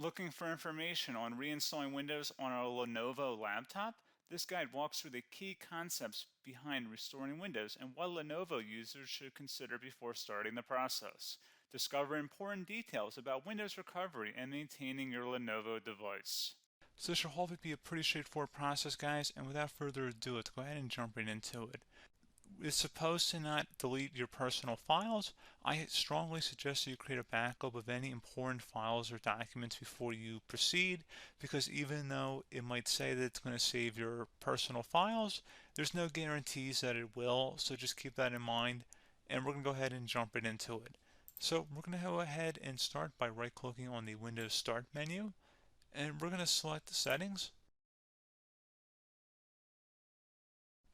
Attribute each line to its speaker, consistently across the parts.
Speaker 1: Looking for information on reinstalling Windows on a Lenovo laptop? This guide walks through the key concepts behind restoring Windows and what Lenovo users should consider before starting the process. Discover important details about Windows recovery and maintaining your Lenovo device.
Speaker 2: So this should hopefully be a pretty straightforward process, guys, and without further ado, let's go ahead and jump right into it. It's supposed to not delete your personal files. I strongly suggest that you create a backup of any important files or documents before you proceed, because even though it might say that it's going to save your personal files, there's no guarantees that it will, so just keep that in mind, and we're going to go ahead and jump right into it. So we're going to go ahead and start by right-clicking on the Windows Start menu, and we're going to select the settings.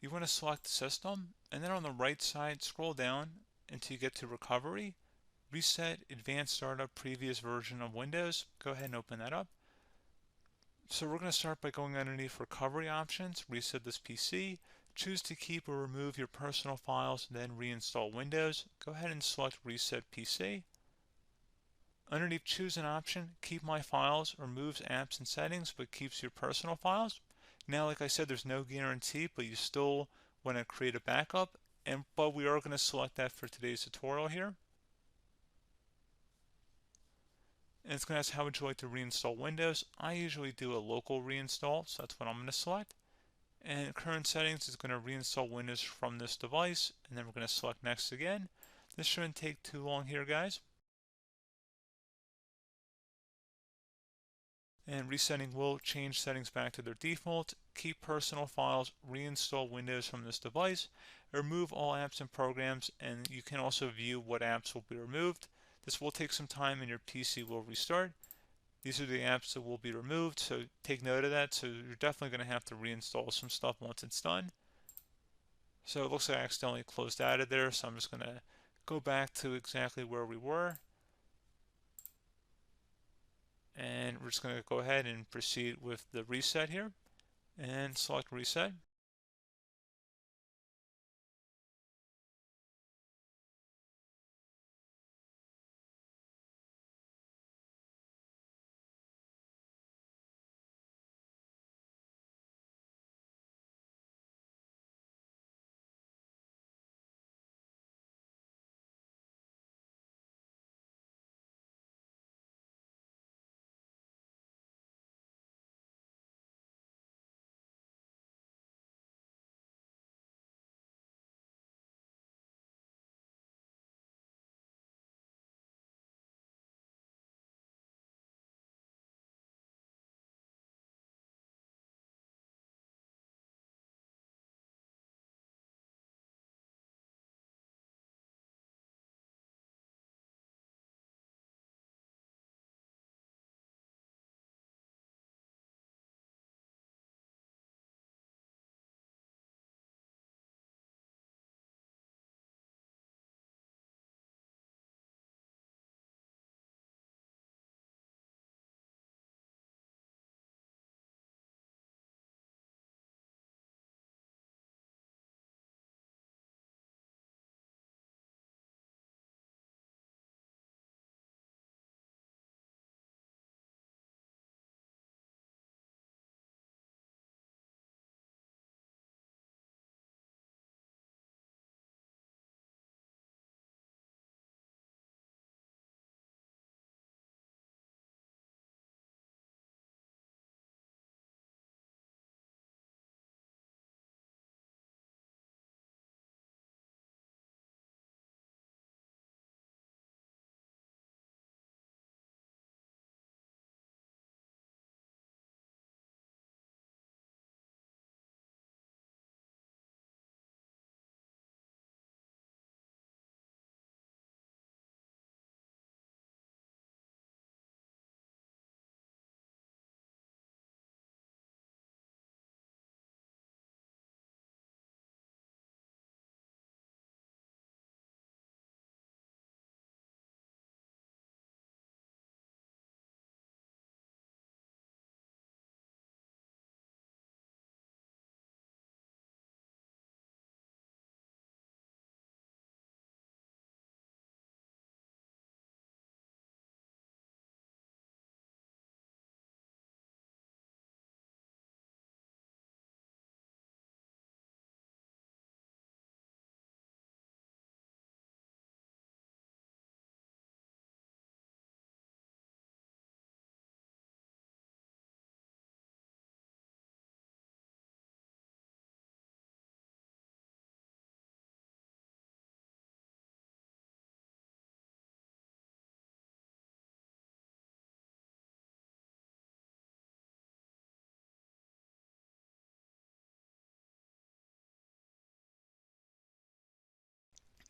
Speaker 2: You want to select System, and then on the right side, scroll down until you get to Recovery. Reset Advanced Startup Previous Version of Windows. Go ahead and open that up. So we're going to start by going underneath Recovery Options, reset this PC, choose to keep or remove your personal files, then reinstall Windows. Go ahead and select Reset PC. Underneath Choose an option, Keep My Files removes apps and settings but keeps your personal files. Now, like I said, there's no guarantee, but you still want to create a backup, but we are going to select that for today's tutorial here. And it's going to ask how would you like to reinstall Windows. I usually do a local reinstall, so that's what I'm going to select. And current settings is going to reinstall Windows from this device, and then we're going to select next again. This shouldn't take too long here, guys. And resetting will change settings back to their default, keep personal files, reinstall Windows from this device, remove all apps and programs, and you can also view what apps will be removed. This will take some time and your PC will restart. These are the apps that will be removed, so take note of that. So you're definitely going to have to reinstall some stuff once it's done. So it looks like I accidentally closed out of there, so I'm just going to go back to exactly where we were. And we're just going to go ahead and proceed with the reset here and select reset.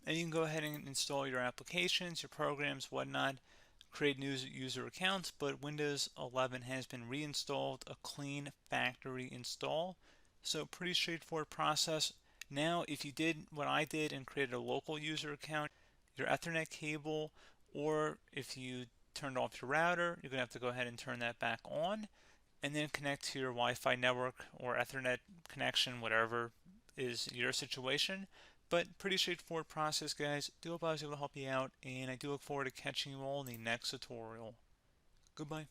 Speaker 2: And you can go ahead and install your applications, your programs, whatnot, create new user accounts. But Windows 11 has been reinstalled, a clean factory install. So pretty straightforward process. Now, if you did what I did and created a local user account, your Ethernet cable, or if you turned off your router, you're going to have to go ahead and turn that back on and then connect to your Wi-Fi network or Ethernet connection, whatever is your situation. But pretty straightforward process, guys. Do hope I was able to help you out, and I do look forward to catching you all in the next tutorial. Goodbye.